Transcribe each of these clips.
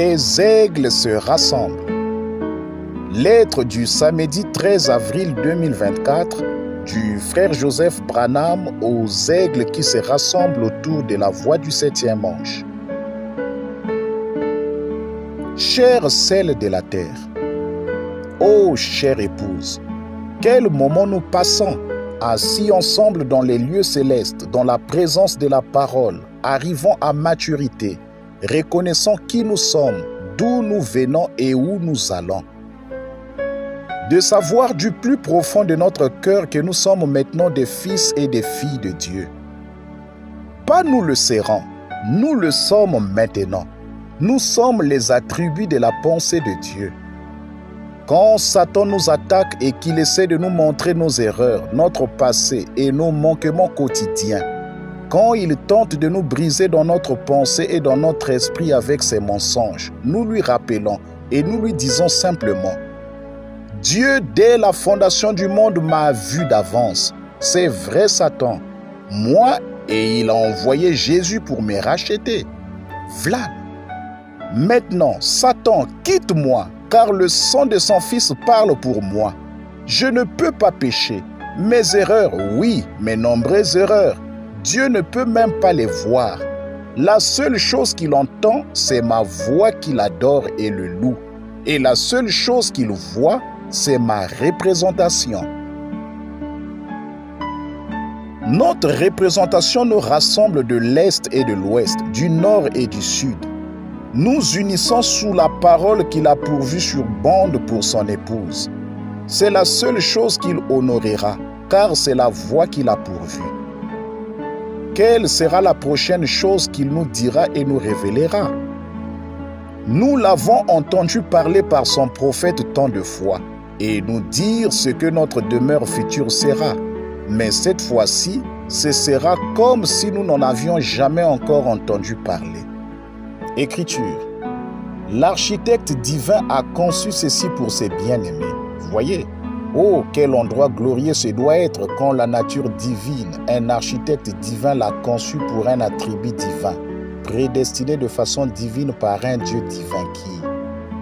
Les aigles se rassemblent. Lettre du samedi 13 avril 2024 du frère Joseph Branham aux aigles qui se rassemblent autour de la voie du 7e manche. Chère celle de la terre, ô chère épouse, quel moment nous passons assis ensemble dans les lieux célestes, dans la présence de la parole, arrivant à maturité, reconnaissant qui nous sommes, d'où nous venons et où nous allons. De savoir du plus profond de notre cœur que nous sommes maintenant des fils et des filles de Dieu. Pas nous le serons, nous le sommes maintenant. Nous sommes les attributs de la pensée de Dieu. Quand Satan nous attaque et qu'il essaie de nous montrer nos erreurs, notre passé et nos manquements quotidiens, quand il tente de nous briser dans notre pensée et dans notre esprit avec ses mensonges, nous lui rappelons et nous lui disons simplement: Dieu, dès la fondation du monde, m'a vu d'avance. C'est vrai, Satan. Moi, et il a envoyé Jésus pour me racheter. Voilà. Maintenant, Satan, quitte-moi, car le sang de son Fils parle pour moi. Je ne peux pas pécher. Mes erreurs, oui, mes nombreuses erreurs, Dieu ne peut même pas les voir. La seule chose qu'il entend, c'est ma voix qu'il adore et le loue. Et la seule chose qu'il voit, c'est ma représentation. Notre représentation nous rassemble de l'Est et de l'Ouest, du Nord et du Sud. Nous unissons sous la parole qu'il a pourvue sur bande pour son épouse. C'est la seule chose qu'il honorera, car c'est la voix qu'il a pourvue. Quelle sera la prochaine chose qu'il nous dira et nous révélera? Nous l'avons entendu parler par son prophète tant de fois et nous dire ce que notre demeure future sera. Mais cette fois-ci, ce sera comme si nous n'en avions jamais encore entendu parler. Écriture. L'architecte divin a conçu ceci pour ses bien-aimés. Voyez, oh, quel endroit glorieux ce doit être quand la nature divine, un architecte divin l'a conçu pour un attribut divin, prédestiné de façon divine par un Dieu divin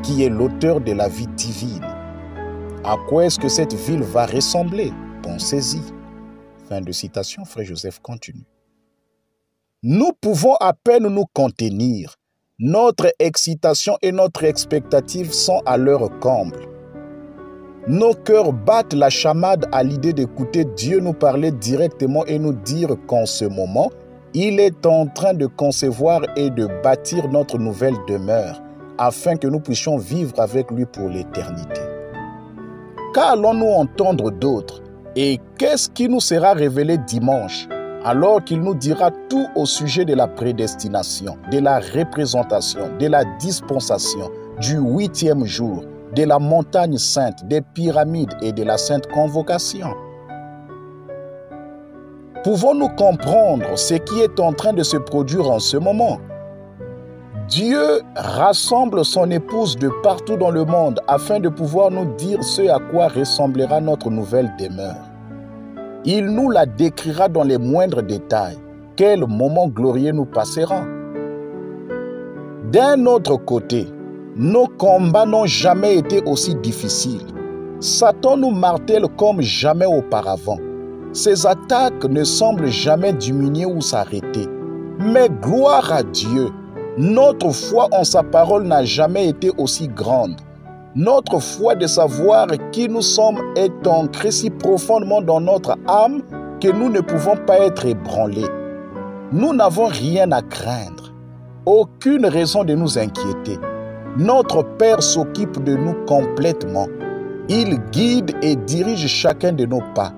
qui est l'auteur de la vie divine. À quoi est-ce que cette ville va ressembler? Pensez-y. Fin de citation, frère Joseph continue. Nous pouvons à peine nous contenir. Notre excitation et notre expectative sont à leur comble. Nos cœurs battent la chamade à l'idée d'écouter Dieu nous parler directement et nous dire qu'en ce moment, il est en train de concevoir et de bâtir notre nouvelle demeure afin que nous puissions vivre avec lui pour l'éternité. Qu'allons-nous entendre d'autre? Et qu'est-ce qui nous sera révélé dimanche, alors qu'il nous dira tout au sujet de la prédestination, de la représentation, de la dispensation, du 8e jour, de la montagne sainte, des pyramides et de la sainte convocation? Pouvons-nous comprendre ce qui est en train de se produire en ce moment? Dieu rassemble son épouse de partout dans le monde afin de pouvoir nous dire ce à quoi ressemblera notre nouvelle demeure. Il nous la décrira dans les moindres détails. Quel moment glorieux nous passerons. D'un autre côté, nos combats n'ont jamais été aussi difficiles. Satan nous martèle comme jamais auparavant. Ses attaques ne semblent jamais diminuer ou s'arrêter. Mais gloire à Dieu, notre foi en sa parole n'a jamais été aussi grande. Notre foi de savoir qui nous sommes est ancrée si profondément dans notre âme que nous ne pouvons pas être ébranlés. Nous n'avons rien à craindre, aucune raison de nous inquiéter. Notre Père s'occupe de nous complètement. Il guide et dirige chacun de nos pas.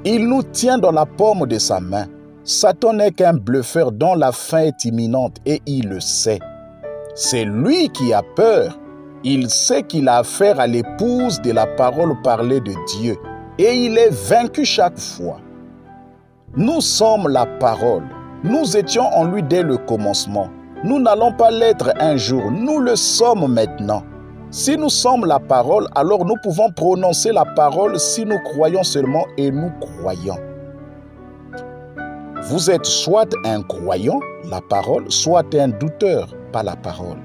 Il nous tient dans la paume de sa main. Satan n'est qu'un bluffeur dont la fin est imminente et il le sait. C'est lui qui a peur. Il sait qu'il a affaire à l'épouse de la parole parlée de Dieu et il est vaincu chaque fois. Nous sommes la parole. Nous étions en lui dès le commencement. Nous n'allons pas l'être un jour. Nous le sommes maintenant. Si nous sommes la parole, alors nous pouvons prononcer la parole si nous croyons seulement et nous croyons. Vous êtes soit un croyant, la parole, soit un douteur, pas la parole.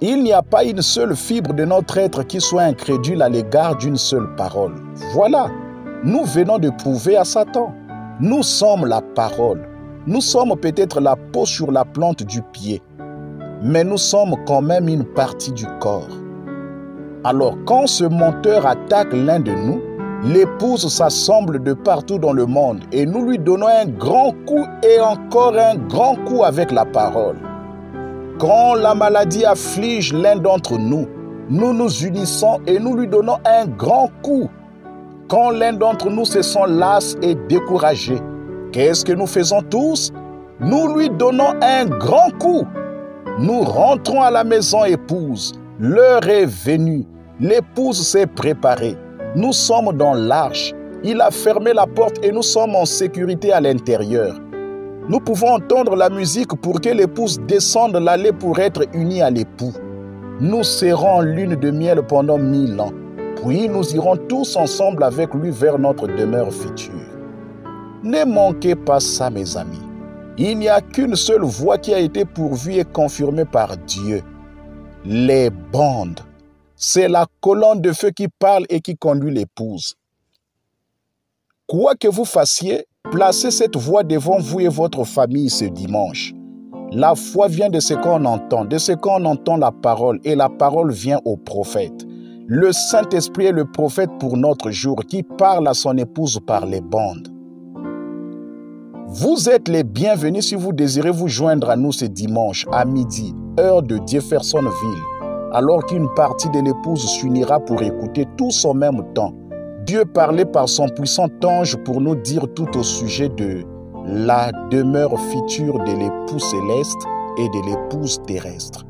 Il n'y a pas une seule fibre de notre être qui soit incrédule à l'égard d'une seule parole. Voilà, nous venons de prouver à Satan. Nous sommes la parole. Nous sommes peut-être la peau sur la plante du pied, mais nous sommes quand même une partie du corps. Alors, quand ce menteur attaque l'un de nous, l'épouse s'assemble de partout dans le monde et nous lui donnons un grand coup et encore un grand coup avec la parole. Quand la maladie afflige l'un d'entre nous, nous nous unissons et nous lui donnons un grand coup. Quand l'un d'entre nous se sent las et découragé, qu'est-ce que nous faisons tous? Nous lui donnons un grand coup. Nous rentrons à la maison épouse. L'heure est venue. L'épouse s'est préparée. Nous sommes dans l'arche. Il a fermé la porte et nous sommes en sécurité à l'intérieur. Nous pouvons entendre la musique pour que l'épouse descende l'allée pour être unie à l'époux. Nous serons en lune de miel pendant 1000 ans. Puis nous irons tous ensemble avec lui vers notre demeure future. Ne manquez pas ça, mes amis. Il n'y a qu'une seule voie qui a été pourvue et confirmée par Dieu. Les bandes. C'est la colonne de feu qui parle et qui conduit l'épouse. Quoi que vous fassiez, placez cette voix devant vous et votre famille ce dimanche. La foi vient de ce qu'on entend, la parole, et la parole vient au prophète. Le Saint-Esprit est le prophète pour notre jour qui parle à son épouse par les bandes. Vous êtes les bienvenus si vous désirez vous joindre à nous ce dimanche à midi, heure de Jeffersonville, alors qu'une partie de l'épouse s'unira pour écouter tous en même temps. Dieu parlait par son puissant ange pour nous dire tout au sujet de la demeure future de l'époux céleste et de l'épouse terrestre.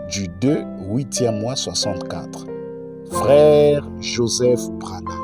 Du 2, 8e mois 64. Frère Joseph Branham.